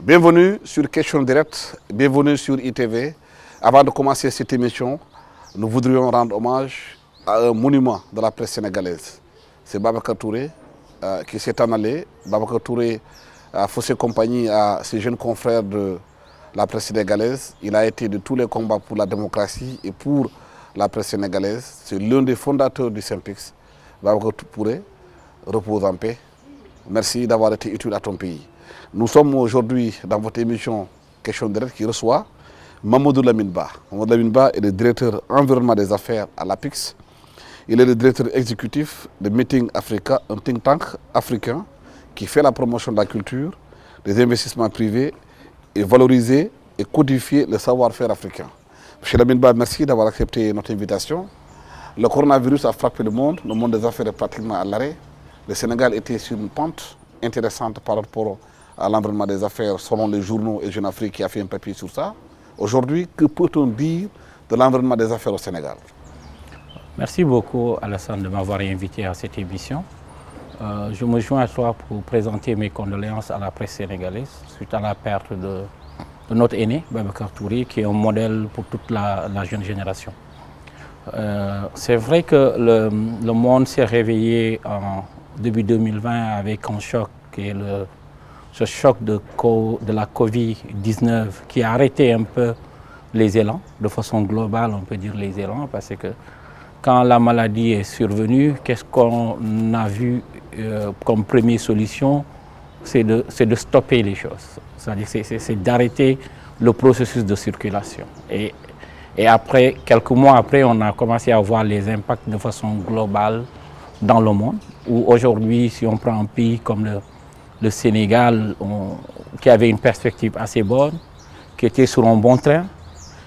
Bienvenue sur Question Directe, bienvenue sur ITV. Avant de commencer cette émission, nous voudrions rendre hommage à un monument de la presse sénégalaise. C'est Babacar Touré qui s'est en allé. Babacar Touré a faussé compagnie à ses jeunes confrères de la presse sénégalaise. Il a été de tous les combats pour la démocratie et pour la presse sénégalaise. C'est l'un des fondateurs du SYNPICS. Babacar Touré, repose en paix. Merci d'avoir été utile à ton pays. Nous sommes aujourd'hui dans votre émission Question Directe qui reçoit Mamadou Lamine Ba. Mamadou Lamine Ba est le directeur environnement des affaires à l'APIX. Il est le directeur exécutif de Meeting Africa, un think tank africain qui fait la promotion de la culture, des investissements privés et valoriser et codifier le savoir-faire africain. Monsieur Lamine Ba, merci d'avoir accepté notre invitation. Le coronavirus a frappé le monde des affaires est pratiquement à l'arrêt. Le Sénégal était sur une pente intéressante par rapport à l'environnement des affaires, selon les journaux et Jeune Afrique qui a fait un papier sur ça. Aujourd'hui, que peut-on dire de l'environnement des affaires au Sénégal? Merci beaucoup Alassane de m'avoir invité à cette émission. Je me joins à toi pour présenter mes condoléances à la presse sénégalaise suite à la perte de notre aîné, Babacar Touré, qui est un modèle pour toute la jeune génération. C'est vrai que le monde s'est réveillé en début 2020 avec un choc qui est ce choc de la Covid-19 qui a arrêté un peu les élans, de façon globale on peut dire les élans, parce que quand la maladie est survenue, qu'est-ce qu'on a vu comme première solution? C'est de stopper les choses, c'est-à-dire c'est d'arrêter le processus de circulation. Et après, quelques mois après, on a commencé à voir les impacts de façon globale dans le monde, où aujourd'hui, si on prend un pays comme le Sénégal, qui avait une perspective assez bonne, qui était sur un bon train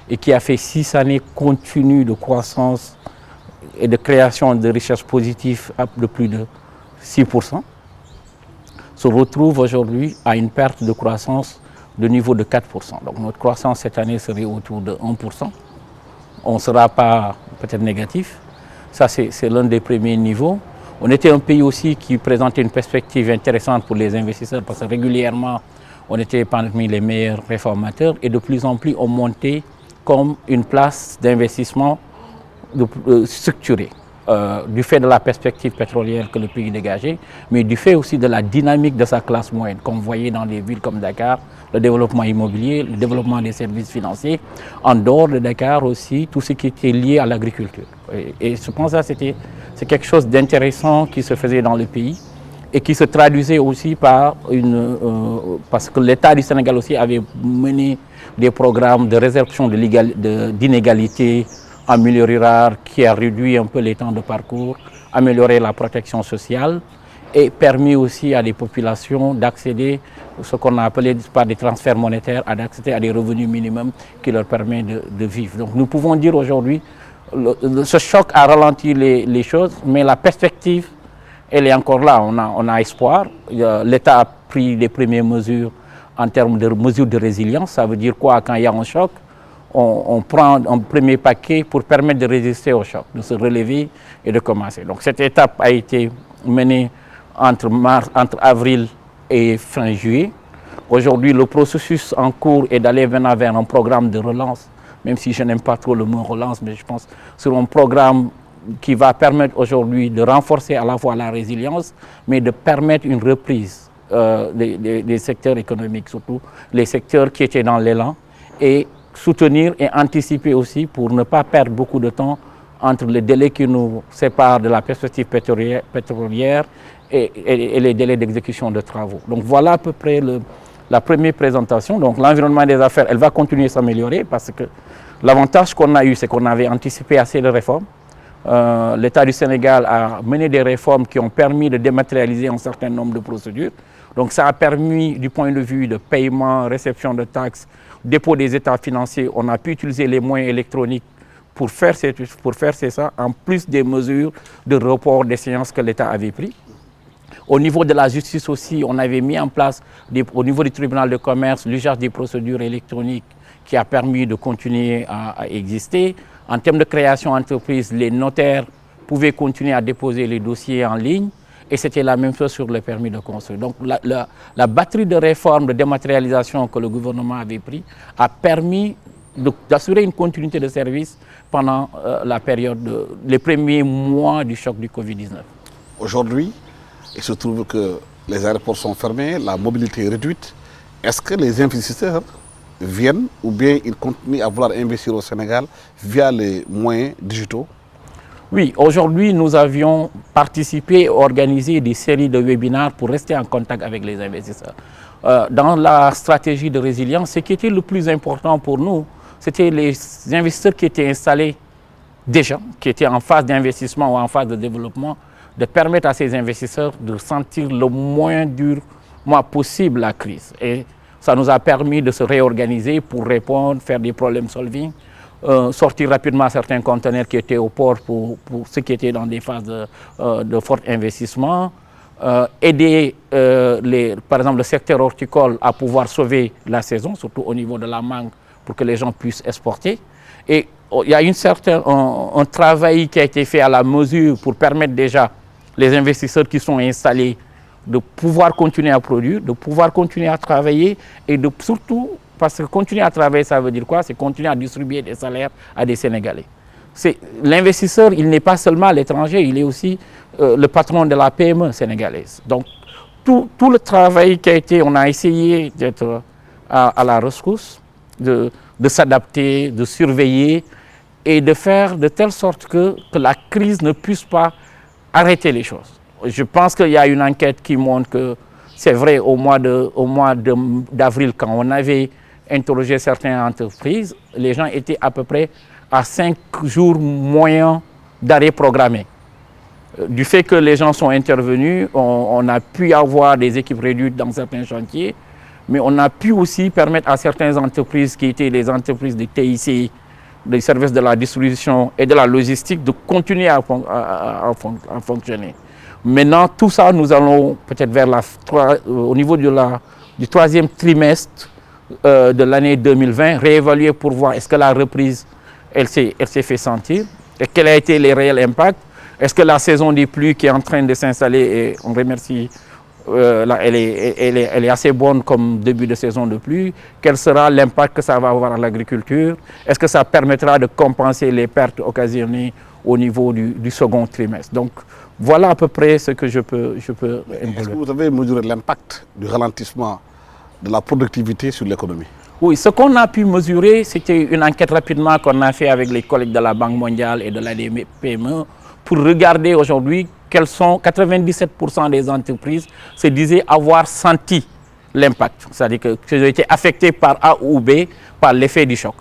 et qui a fait 6 années continues de croissance et de création de richesses positives de plus de 6%, se retrouve aujourd'hui à une perte de croissance de niveau de 4%. Donc notre croissance cette année serait autour de 1%. On ne sera pas peut-être négatif. Ça, c'est l'un des premiers niveaux. On était un pays aussi qui présentait une perspective intéressante pour les investisseurs parce que régulièrement, on était parmi les meilleurs réformateurs et de plus en plus, on montait comme une place d'investissement structurée. Du fait de la perspective pétrolière que le pays dégageait, mais du fait aussi de la dynamique de sa classe moyenne, comme vous voyez dans des villes comme Dakar, le développement immobilier, le développement des services financiers, en dehors de Dakar aussi, tout ce qui était lié à l'agriculture. Et je pense que c'est quelque chose d'intéressant qui se faisait dans le pays et qui se traduisait aussi par parce que l'État du Sénégal aussi avait mené des programmes de résorption d'inégalités en milieu rural qui a réduit un peu les temps de parcours, amélioré la protection sociale et permis aussi à des populations d'accéder à ce qu'on a appelé par des transferts monétaires, d'accéder à des revenus minimums qui leur permettent de vivre. Donc nous pouvons dire aujourd'hui ce choc a ralenti les choses, mais la perspective, elle est encore là. On a espoir. L'État a pris les premières mesures en termes de mesures de résilience. Ça veut dire quoi? Quand il y a un choc, on prend un premier paquet pour permettre de résister au choc, de se relever et de commencer. Donc cette étape a été menée entre avril et fin juillet. Aujourd'hui, le processus en cours est d'aller maintenant vers un programme de relance, même si je n'aime pas trop le mot relance, mais je pense sur un programme qui va permettre aujourd'hui de renforcer à la fois la résilience, mais de permettre une reprise des secteurs économiques, surtout les secteurs qui étaient dans l'élan, et soutenir et anticiper aussi pour ne pas perdre beaucoup de temps entre les délais qui nous séparent de la perspective pétrolière et les délais d'exécution de travaux. Donc voilà à peu près la première présentation. Donc l'environnement des affaires, elle va continuer à s'améliorer parce que l'avantage qu'on a eu, c'est qu'on avait anticipé assez de réformes. L'État du Sénégal a mené des réformes qui ont permis de dématérialiser un certain nombre de procédures. Donc ça a permis, du point de vue de paiement, réception de taxes, dépôt des états financiers, on a pu utiliser les moyens électroniques pour faire ça, en plus des mesures de report des séances que l'État avait prises. Au niveau de la justice aussi, on avait mis en place, au niveau du tribunal de commerce, l'usage des procédures électroniques qui a permis de continuer à exister. En termes de création d'entreprise, les notaires pouvaient continuer à déposer les dossiers en ligne et c'était la même chose sur le permis de construire. Donc la batterie de réformes, de dématérialisation que le gouvernement avait pris a permis d'assurer une continuité de service pendant la période, les premiers mois du choc du Covid-19. Aujourd'hui, il se trouve que les aéroports sont fermés, la mobilité est réduite. Est-ce que les investisseurs viennent ou bien ils continuent à vouloir investir au Sénégal via les moyens digitaux? Oui, aujourd'hui, nous avions participé et organisé des séries de webinaires pour rester en contact avec les investisseurs. Dans la stratégie de résilience, ce qui était le plus important pour nous, c'était les investisseurs qui étaient installés déjà, qui étaient en phase d'investissement ou en phase de développement, de permettre à ces investisseurs de sentir le moins durement possible la crise. Et ça nous a permis de se réorganiser pour répondre, faire des problème solving, sortir rapidement certains conteneurs qui étaient au port pour ceux qui étaient dans des phases de fort investissement, aider par exemple le secteur horticole à pouvoir sauver la saison, surtout au niveau de la mangue, pour que les gens puissent exporter. Et il y a un travail qui a été fait à la mesure pour permettre déjà les investisseurs qui sont installés de pouvoir continuer à produire, de pouvoir continuer à travailler et de surtout, parce que continuer à travailler, ça veut dire quoi? C'est continuer à distribuer des salaires à des Sénégalais. L'investisseur, il n'est pas seulement à l'étranger, il est aussi le patron de la PME sénégalaise. Donc tout le travail qui a été, on a essayé d'être à la rescousse, de s'adapter, de surveiller et de faire de telle sorte que la crise ne puisse pas arrêter les choses. Je pense qu'il y a une enquête qui montre que c'est vrai au mois d'avril, quand on avait interrogé certaines entreprises, les gens étaient à peu près à 5 jours moyens d'arrêt programmé. Du fait que les gens sont intervenus, on a pu avoir des équipes réduites dans certains chantiers, mais on a pu aussi permettre à certaines entreprises qui étaient les entreprises de TIC, des services de la distribution et de la logistique, de continuer à fonctionner. Maintenant, tout ça, nous allons peut-être au niveau du troisième trimestre de l'année 2020, réévaluer pour voir est-ce que la reprise, elle s'est fait sentir et quels ont été les réels impacts. Est-ce que la saison des pluies qui est en train de s'installer, et on remercie, elle est assez bonne comme début de saison de pluie. Quel sera l'impact que ça va avoir à l'agriculture? Est-ce que ça permettra de compenser les pertes occasionnées au niveau du second trimestre? Donc voilà à peu près ce que je peux Est-ce que vous avez mesuré l'impact du ralentissement de la productivité sur l'économie? Oui, ce qu'on a pu mesurer, c'était une enquête rapidement qu'on a fait avec les collègues de la Banque mondiale et de l'ADPME pour regarder aujourd'hui quels sont 97% des entreprises se disaient avoir senti l'impact, c'est-à-dire qu'elles ont été affectées par A ou B par l'effet du choc.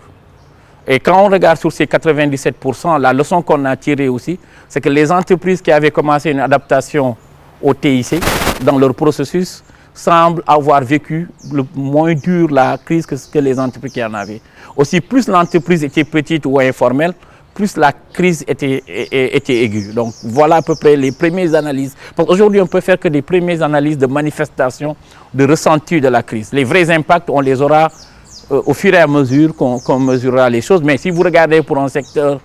Et quand on regarde sur ces 97%, la leçon qu'on a tirée aussi, c'est que les entreprises qui avaient commencé une adaptation au TIC dans leur processus semblent avoir vécu le moins dur la crise que les entreprises qui en avaient. Aussi, plus l'entreprise était petite ou informelle, plus la crise était aiguë. Donc voilà à peu près les premières analyses. Aujourd'hui, on ne peut faire que des premières analyses de manifestations, de ressenti de la crise. Les vrais impacts, on les aura au fur et à mesure qu'on mesurera les choses. Mais si vous regardez pour un secteur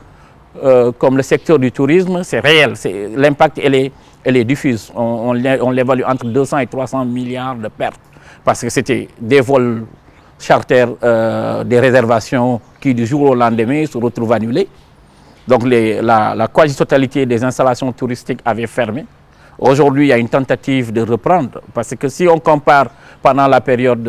comme le secteur du tourisme, c'est réel. L'impact, elle est diffuse. On l'évalue entre 200 et 300 milliards de pertes. Parce que c'était des vols charters, des réservations qui du jour au lendemain se retrouvent annulées. Donc la quasi-totalité des installations touristiques avaient fermé. Aujourd'hui, il y a une tentative de reprendre. Parce que si on compare pendant la période,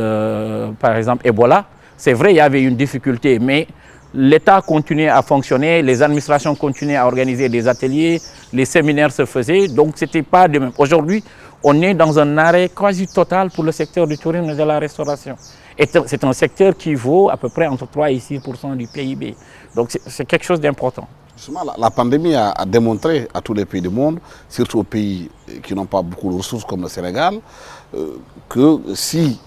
par exemple, Ebola, c'est vrai, il y avait une difficulté, mais l'État continuait à fonctionner, les administrations continuaient à organiser des ateliers, les séminaires se faisaient, donc ce n'était pas de même. Aujourd'hui, on est dans un arrêt quasi total pour le secteur du tourisme et de la restauration. Et c'est un secteur qui vaut à peu près entre 3 et 6% du PIB. Donc c'est quelque chose d'important. Justement, la pandémie a démontré à tous les pays du monde, surtout aux pays qui n'ont pas beaucoup de ressources comme le Sénégal, qu'il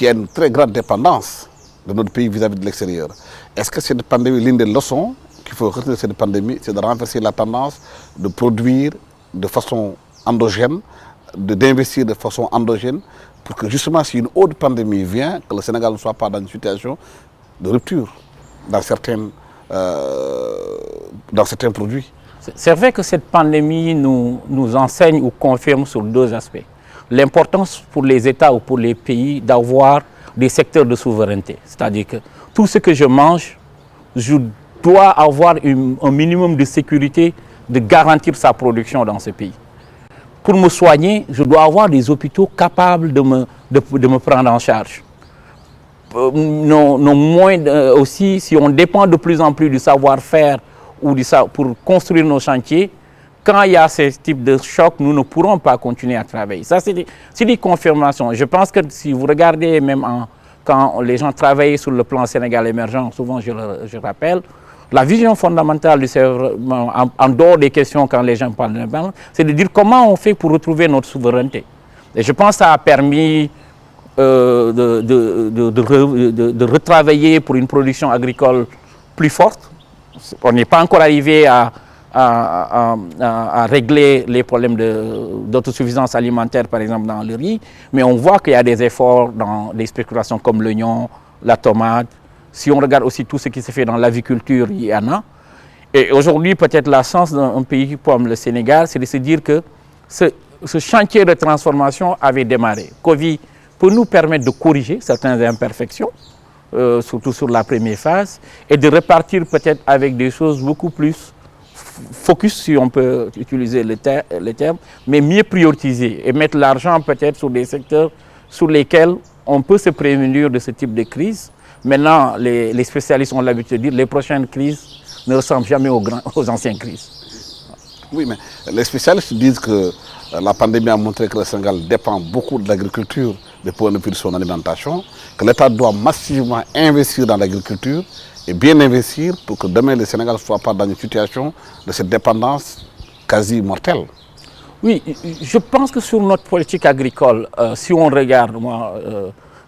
y a une très grande dépendance de notre pays vis-à-vis de l'extérieur. Est-ce que cette pandémie, l'une des leçons qu'il faut retenir de cette pandémie, c'est de renverser la tendance de produire de façon endogène, d'investir de façon endogène, pour que justement si une autre pandémie vient, que le Sénégal ne soit pas dans une situation de rupture dans certains produits. C'est vrai que cette pandémie nous enseigne ou confirme sur deux aspects. L'importance pour les États ou pour les pays d'avoir des secteurs de souveraineté. C'est-à-dire que tout ce que je mange, je dois avoir un minimum de sécurité de garantir sa production dans ce pays. Pour me soigner, je dois avoir des hôpitaux capables de me prendre en charge. Aussi, si on dépend de plus en plus du savoir-faire ou pour construire nos chantiers, quand il y a ce type de choc, nous ne pourrons pas continuer à travailler. Ça, c'est des confirmations. Je pense que si vous regardez même quand les gens travaillent sur le plan Sénégal émergent, souvent je rappelle, la vision fondamentale du développement, en dehors des questions quand les gens parlent de développement, c'est de dire comment on fait pour retrouver notre souveraineté. Et je pense que ça a permis de retravailler pour une production agricole plus forte. On n'est pas encore arrivé à régler les problèmes d'autosuffisance alimentaire, par exemple dans le riz, mais on voit qu'il y a des efforts dans des spéculations comme l'oignon, la tomate. Si on regarde aussi tout ce qui se fait dans l'aviculture, il y en a. Et aujourd'hui, peut-être la chance d'un pays comme le Sénégal, c'est de se dire que ce chantier de transformation avait démarré. Covid peut nous permettre de corriger certaines imperfections, surtout sur la première phase, et de repartir peut-être avec des choses beaucoup plus focus, si on peut utiliser le terme, mais mieux prioriser et mettre l'argent peut-être sur des secteurs sur lesquels on peut se prémunir de ce type de crise. Maintenant, les spécialistes ont l'habitude de dire que les prochaines crises ne ressemblent jamais aux anciennes crises. Oui, mais les spécialistes disent que la pandémie a montré que le Sénégal dépend beaucoup de l'agriculture du point de vue de son alimentation, que l'État doit massivement investir dans l'agriculture et bien investir pour que demain le Sénégal ne soit pas dans une situation de cette dépendance quasi mortelle. Oui, je pense que sur notre politique agricole, si on regarde,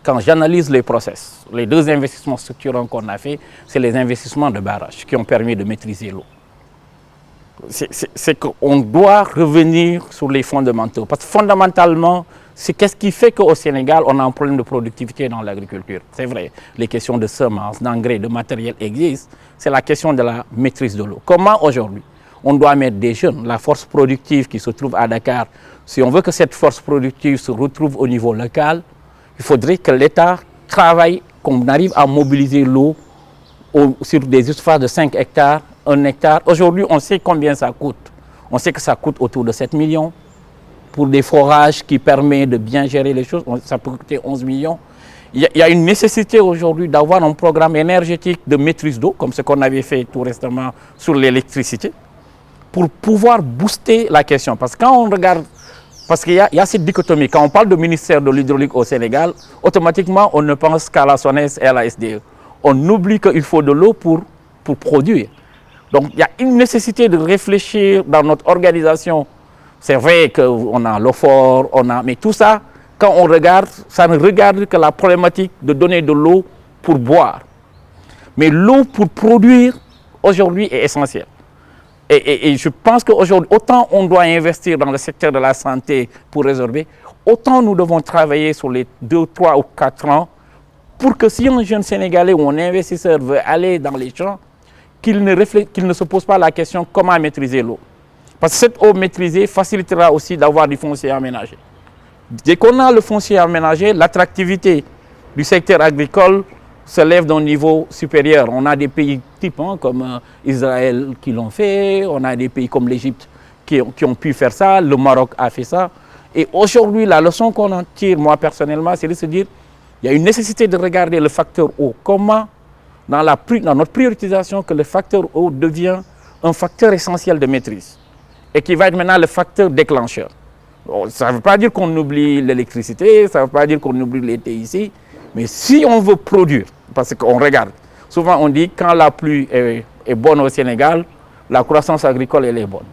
quand j'analyse les process, les deux investissements structurants qu'on a fait, c'est les investissements de barrages qui ont permis de maîtriser l'eau. C'est qu'on doit revenir sur les fondamentaux. Parce que fondamentalement, c'est qu'est-ce qui fait qu'au Sénégal, on a un problème de productivité dans l'agriculture. C'est vrai, les questions de semences, d'engrais, de matériel existent. C'est la question de la maîtrise de l'eau. Comment aujourd'hui on doit mettre des jeunes, la force productive qui se trouve à Dakar, si on veut que cette force productive se retrouve au niveau local, il faudrait que l'État travaille, qu'on arrive à mobiliser l'eau sur des surfaces de 5 hectares, 1 hectare. Aujourd'hui, on sait combien ça coûte. On sait que ça coûte autour de 7 millions. Pour des forages qui permettent de bien gérer les choses, ça peut coûter 11 millions. Il y a une nécessité aujourd'hui d'avoir un programme énergétique de maîtrise d'eau, comme ce qu'on avait fait tout récemment sur l'électricité, pour pouvoir booster la question. Parce que quand on regarde, parce qu'il y a cette dichotomie, quand on parle de ministère de l'hydraulique au Sénégal, automatiquement on ne pense qu'à la SONES et à la SDE. On oublie qu'il faut de l'eau pour produire. Donc il y a une nécessité de réfléchir dans notre organisation. C'est vrai qu'on a l'OFOR, mais tout ça, quand on regarde, ça ne regarde que la problématique de donner de l'eau pour boire. Mais l'eau pour produire, aujourd'hui, est essentielle. Et je pense qu'aujourd'hui, autant on doit investir dans le secteur de la santé pour résorber, autant nous devons travailler sur les 2, 3 ou 4 ans pour que si un jeune Sénégalais ou un investisseur veut aller dans les champs, qu'il ne se pose pas la question comment maîtriser l'eau. Parce que cette eau maîtrisée facilitera aussi d'avoir du foncier aménagé. Dès qu'on a le foncier aménagé, l'attractivité du secteur agricole se lève d'un niveau supérieur. On a des pays types comme Israël qui l'ont fait, on a des pays comme l'Égypte qui ont pu faire ça, le Maroc a fait ça. Et aujourd'hui, la leçon qu'on en tire, moi personnellement, c'est de se dire qu'il y a une nécessité de regarder le facteur eau. Comment, dans notre prioritisation, que le facteur eau devient un facteur essentiel de maîtrise et qui va être maintenant le facteur déclencheur. Ça ne veut pas dire qu'on oublie l'électricité, ça ne veut pas dire qu'on oublie les TIC, mais si on veut produire, parce qu'on regarde, souvent on dit quand la pluie est bonne au Sénégal, la croissance agricole elle est bonne.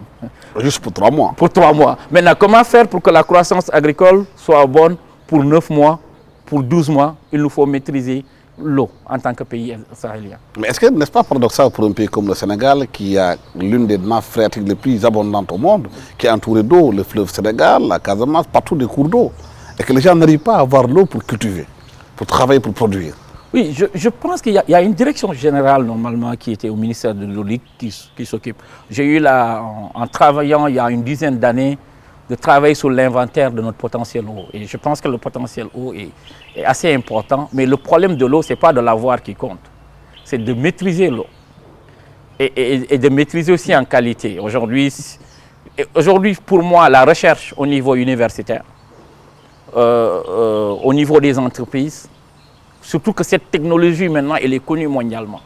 Juste pour 3 mois. Pour 3 mois. Maintenant, comment faire pour que la croissance agricole soit bonne pour 9 mois, pour 12 mois? Il nous faut maîtriser l'eau en tant que pays sahélien. Mais est-ce que n'est-ce pas paradoxal pour un pays comme le Sénégal, qui a l'une des nappes phréatiques les plus abondantes au monde, qui est entouré d'eau, le fleuve Sénégal, la Casamance, partout des cours d'eau, et que les gens n'arrivent pas à avoir l'eau pour cultiver, pour travailler, pour produire? Oui, je pense qu'il y a une direction générale normalement qui était au ministère de l'eau qui s'occupe. J'ai eu là, en travaillant il y a une dizaine d'années, de travailler sur l'inventaire de notre potentiel eau. Et je pense que le potentiel eau est assez important. Mais le problème de l'eau, ce n'est pas de l'avoir qui compte. C'est de maîtriser l'eau. Et de maîtriser aussi en qualité. Aujourd'hui, pour moi, la recherche au niveau universitaire, au niveau des entreprises, surtout que cette technologie maintenant, elle est connue mondialement.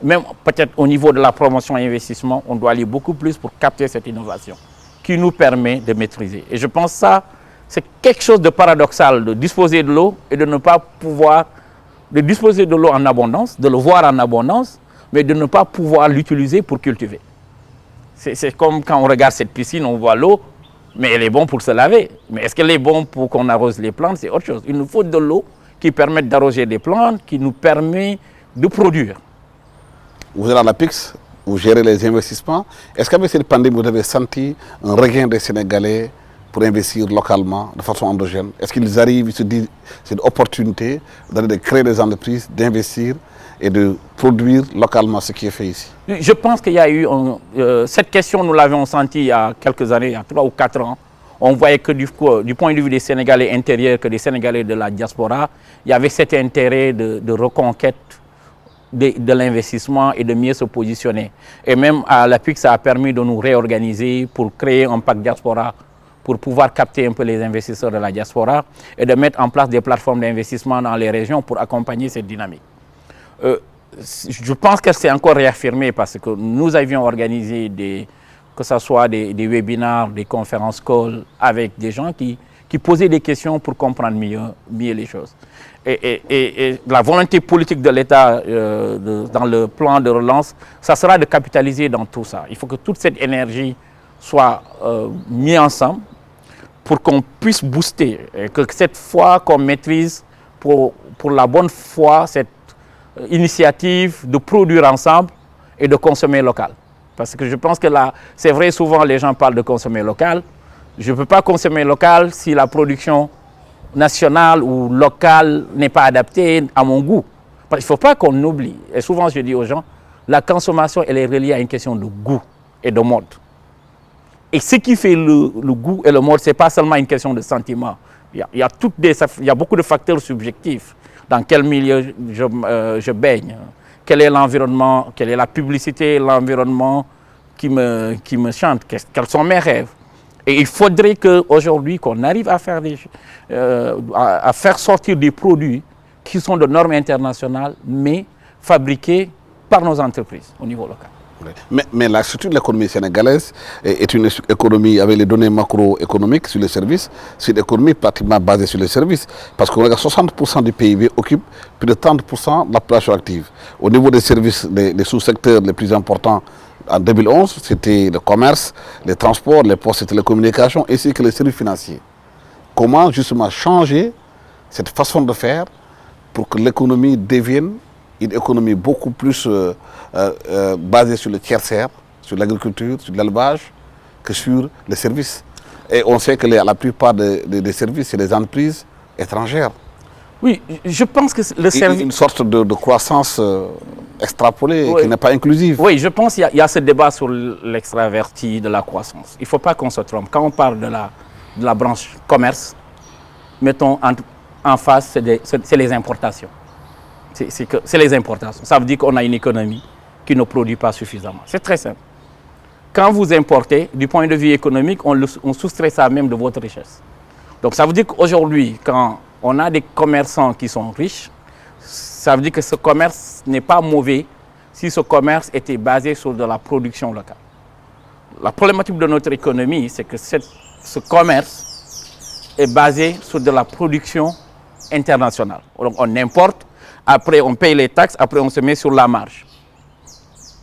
Même peut-être au niveau de la promotion et investissement, on doit aller beaucoup plus pour capter cette innovation qui nous permet de maîtriser. Et je pense que ça, c'est quelque chose de paradoxal de disposer de l'eau et de ne pas pouvoir, de disposer de l'eau en abondance, de le voir en abondance, mais de ne pas pouvoir l'utiliser pour cultiver. C'est comme quand on regarde cette piscine, on voit l'eau, mais elle est bonne pour se laver. Mais est-ce qu'elle est bonne pour qu'on arrose les plantes? C'est autre chose. Il nous faut de l'eau qui permet d'arroser des plantes, qui nous permet de produire. Vous êtes à la PIX, vous gérez les investissements. Est-ce qu'avec cette pandémie, vous avez senti un regain des Sénégalais pour investir localement, de façon endogène? Est-ce qu'ils arrivent, ils se disent, c'est une opportunité de créer des entreprises, d'investir et de produire localement ce qui est fait ici? Je pense qu'il y a eu, cette question, nous l'avions senti il y a quelques années, il y a 3 ou 4 ans. On voyait que du point de vue des Sénégalais intérieurs, que des Sénégalais de la diaspora, il y avait cet intérêt de reconquête de l'investissement et de mieux se positionner. Et même à l'APIC, ça a permis de nous réorganiser pour créer un pacte diaspora, pour pouvoir capter un peu les investisseurs de la diaspora et de mettre en place des plateformes d'investissement dans les régions pour accompagner cette dynamique. Je pense que c'est encore réaffirmé parce que nous avions organisé que ce soit des webinaires, des conférences calls avec des gens qui posaient des questions pour comprendre mieux les choses. Et la volonté politique de l'État dans le plan de relance, ça sera de capitaliser dans tout ça. Il faut que toute cette énergie soit mise ensemble pour qu'on puisse booster, et que cette fois qu'on maîtrise pour la bonne foi cette initiative de produire ensemble et de consommer local. Parce que je pense que là, c'est vrai, souvent les gens parlent de consommer local. Je ne peux pas consommer local si la production nationale ou locale n'est pas adaptée à mon goût. Parce qu'il ne faut pas qu'on oublie. Et souvent, je dis aux gens, la consommation, elle est reliée à une question de goût et de mode. Et ce qui fait le goût et le mode, ce n'est pas seulement une question de sentiment. Il y a beaucoup de facteurs subjectifs. Dans quel milieu je baigne, quel est l'environnement, quelle est la publicité, l'environnement qui me chante, quels sont mes rêves. Et il faudrait qu'aujourd'hui, qu'on arrive à faire sortir des produits qui sont de normes internationales, mais fabriqués par nos entreprises au niveau local. Mais la structure de l'économie sénégalaise est une économie avec les données macroéconomiques sur les services. C'est une économie pratiquement basée sur les services. Parce que 60% du PIB occupe plus de 30% de la population active. Au niveau des services, les sous-secteurs les plus importants en 2011, c'était le commerce, les transports, les postes et télécommunications, ainsi que les services financiers. Comment justement changer cette façon de faire pour que l'économie devienne une économie beaucoup plus basée sur le tertiaire, sur l'agriculture, sur l'élevage, que sur les services. Et on sait que la plupart des services, c'est des entreprises étrangères. Oui, je pense que le service... Une sorte de croissance extrapolée, oui, qui n'est pas inclusive. Oui, je pense qu'il y a ce débat sur l'extraverti de la croissance. Il ne faut pas qu'on se trompe. Quand on parle de la branche commerce, mettons en face, c'est les importations. C'est les importations. Ça veut dire qu'on a une économie qui ne produit pas suffisamment. C'est très simple. Quand vous importez, du point de vue économique, on soustrait ça même de votre richesse. Donc ça veut dire qu'aujourd'hui, quand on a des commerçants qui sont riches, ça veut dire que ce commerce n'est pas mauvais si ce commerce était basé sur de la production locale. La problématique de notre économie, c'est que ce commerce est basé sur de la production internationale. Donc on importe, après on paye les taxes, après on se met sur la marge.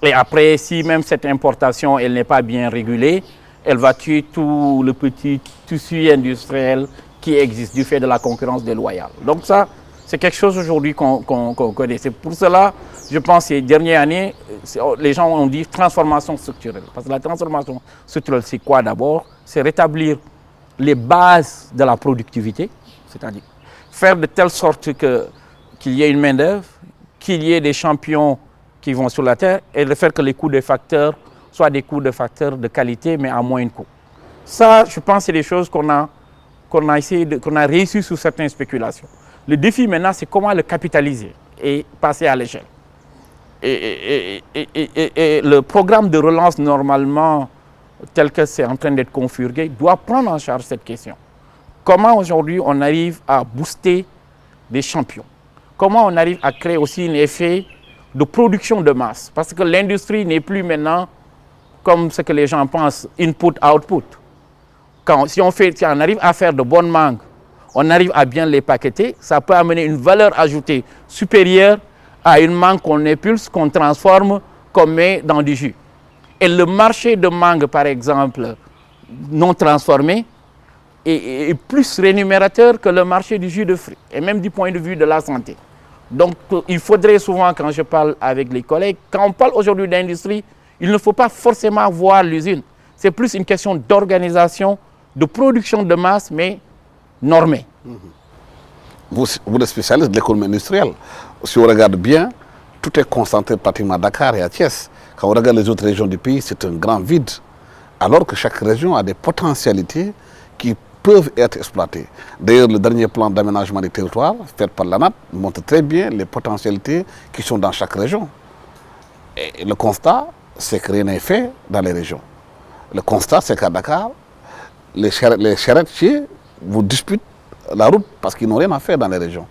Et après, si même cette importation elle n'est pas bien régulée, elle va tuer tout le petit tissu industriel qui existe du fait de la concurrence déloyale. Donc ça, c'est quelque chose aujourd'hui qu'on connaît. C'est pour cela, je pense, ces dernières années, les gens ont dit transformation structurelle. Parce que la transformation structurelle, c'est quoi d'abord? C'est rétablir les bases de la productivité, c'est-à-dire faire de telle sorte qu'il y ait une main-d'œuvre, qu'il y ait des champions qui vont sur la terre et de faire que les coûts des facteurs soient des coûts de facteurs de qualité, mais à moindre coût. Ça, je pense, c'est des choses qu'on a réussi sous certaines spéculations. Le défi maintenant, c'est comment le capitaliser et passer à l'échelle. Et le programme de relance, normalement, tel que c'est en train d'être configuré, doit prendre en charge cette question. Comment aujourd'hui on arrive à booster des champions? Comment on arrive à créer aussi un effet de production de masse? Parce que l'industrie n'est plus maintenant comme ce que les gens pensent, input-output. Si on arrive à faire de bonnes mangues, on arrive à bien les paqueter, ça peut amener une valeur ajoutée supérieure à une mangue qu'on épulse, qu'on transforme, qu'on met dans du jus. Et le marché de mangue, par exemple, non transformé, est plus rémunérateur que le marché du jus de fruits, et même du point de vue de la santé. Donc, il faudrait souvent, quand je parle avec les collègues, quand on parle aujourd'hui d'industrie, il ne faut pas forcément voir l'usine. C'est plus une question d'organisation, de production de masse, mais normée. Vous êtes spécialiste de l'économie industrielle. Si on regarde bien, tout est concentré pratiquement à Dakar et à Thiès. Quand on regarde les autres régions du pays, c'est un grand vide. Alors que chaque région a des potentialités qui peuvent être exploitées. D'ailleurs, le dernier plan d'aménagement des territoires fait par l'ANAP montre très bien les potentialités qui sont dans chaque région. Et le constat, c'est que rien n'est fait dans les régions. Le constat, c'est qu'à Dakar, les charretiers vous disputent la route parce qu'ils n'ont rien à faire dans les régions.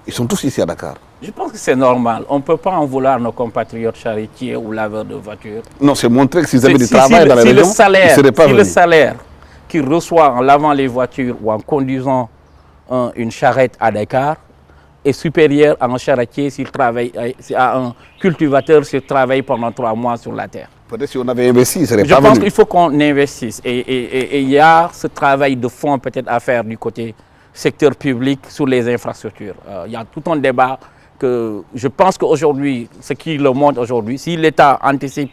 Ils sont tous ici à Dakar. Je pense que c'est normal. On ne peut pas en vouloir nos compatriotes charretiers ou laveurs de voitures. Non, c'est montrer que s'ils avaient du travail dans les régions, ils ne seraient pas venus. Le salaire qu'ils reçoivent en lavant les voitures ou en conduisant une charrette à Dakar est supérieur à un charretier s'il travaille, à un cultivateur s'il travaille pendant 3 mois sur la terre. Peut-être si on avait investi, ils ne seraient pas venus. Je pense qu'il faut qu'on investisse. Et il y a ce travail de fond peut-être à faire du côté secteur public sur les infrastructures. Il y a tout un débat que je pense qu'aujourd'hui, ce qui le montre aujourd'hui, si l'État anticipe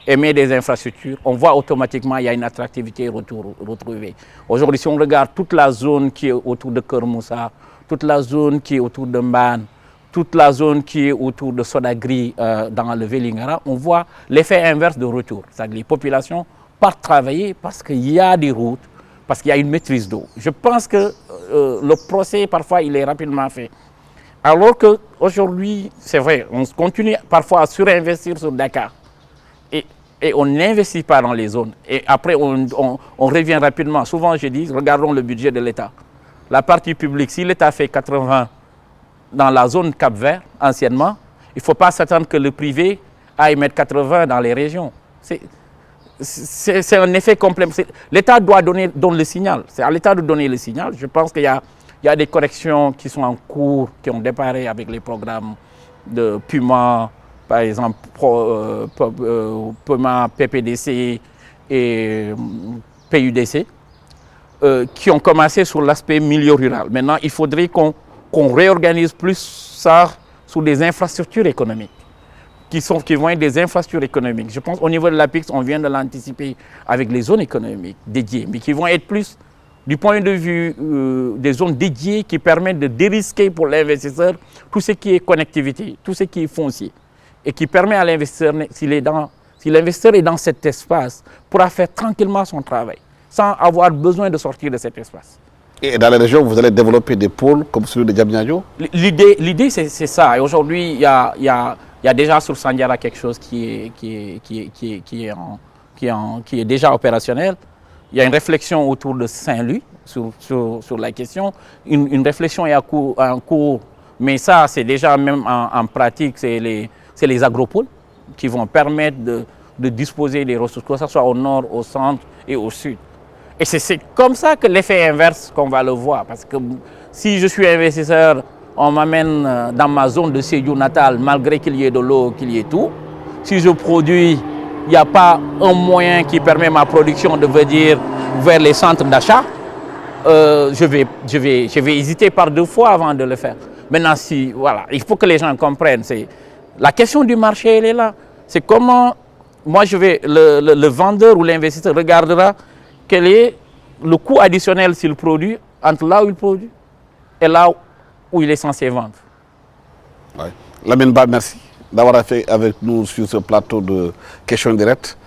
et met des infrastructures, on voit automatiquement qu'il y a une attractivité retrouvée. Aujourd'hui, si on regarde toute la zone qui est autour de Kermoussa, toute la zone qui est autour de Mbane, toute la zone qui est autour de Sodagri dans le Vélingara, on voit l'effet inverse de retour. C'est-à-dire que les populations partent travailler parce qu'il y a des routes, parce qu'il y a une maîtrise d'eau. Je pense que le procès, parfois, il est rapidement fait. Alors qu'aujourd'hui, c'est vrai, on continue parfois à surinvestir sur Dakar. Et on n'investit pas dans les zones. Et après, on revient rapidement. Souvent, je dis, regardons le budget de l'État. La partie publique, si l'État fait 80 dans la zone Cap-Vert, anciennement, il ne faut pas s'attendre que le privé aille mettre 80 dans les régions. C'est un effet complémentaire. L'État doit donner le signal. C'est à l'État de donner le signal. Je pense qu'il y a des corrections qui sont en cours, qui ont déparé avec les programmes de Puma, par exemple, Puma, PPDC et PUDC, qui ont commencé sur l'aspect milieu rural. Maintenant, il faudrait qu'on réorganise plus ça sur des infrastructures économiques, qui vont être des infrastructures économiques. Je pense qu'au niveau de l'APIX, on vient de l'anticiper avec les zones économiques dédiées, mais qui vont être plus du point de vue des zones dédiées qui permettent de dérisquer pour l'investisseur tout ce qui est connectivité, tout ce qui est foncier, et qui permet à l'investisseur, si l'investisseur est dans cet espace, pourra faire tranquillement son travail, sans avoir besoin de sortir de cet espace. Et dans les régions, vous allez développer des pôles comme celui de Diamniadio? L'idée, c'est ça. Et aujourd'hui, il y a déjà sur Sandiara quelque chose qui est déjà opérationnel. Il y a une réflexion autour de Saint-Louis sur la question. Une réflexion est en cours, mais ça, c'est déjà même en pratique, c'est les agropoles qui vont permettre de disposer des ressources, que ce soit au nord, au centre et au sud. Et c'est comme ça que l'effet inverse qu'on va le voir. Parce que si je suis investisseur, on m'amène dans ma zone de séjour natal, malgré qu'il y ait de l'eau, qu'il y ait tout. Si je produis il n'y a pas un moyen qui permet ma production de venir vers les centres d'achat, je vais hésiter par 2 fois avant de le faire. Maintenant, si, voilà, il faut que les gens comprennent. La question du marché, elle est là. C'est comment, moi, le vendeur ou l'investisseur regardera quel est le coût additionnel s'il produit entre là où il produit et là où il est censé vendre. Ouais. Lamine Ba, merci d'avoir été avec nous sur ce plateau de questions directes.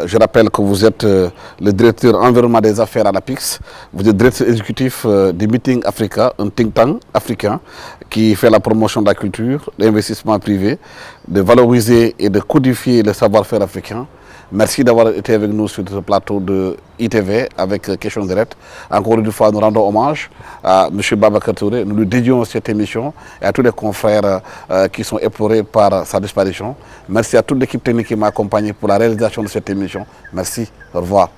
Je rappelle que vous êtes le directeur environnement des affaires à l'APIX. Vous êtes directeur exécutif du Meeting Africa, un think tank africain qui fait la promotion de la culture, de l'investissement privé, de valoriser et de codifier le savoir-faire africain. Merci d'avoir été avec nous sur ce plateau de ITV avec Questions Directes. Encore une fois, nous rendons hommage à M. Babacar Touré. Nous lui dédions cette émission et à tous les confrères qui sont éplorés par sa disparition. Merci à toute l'équipe technique qui m'a accompagné pour la réalisation de cette émission. Merci. Au revoir.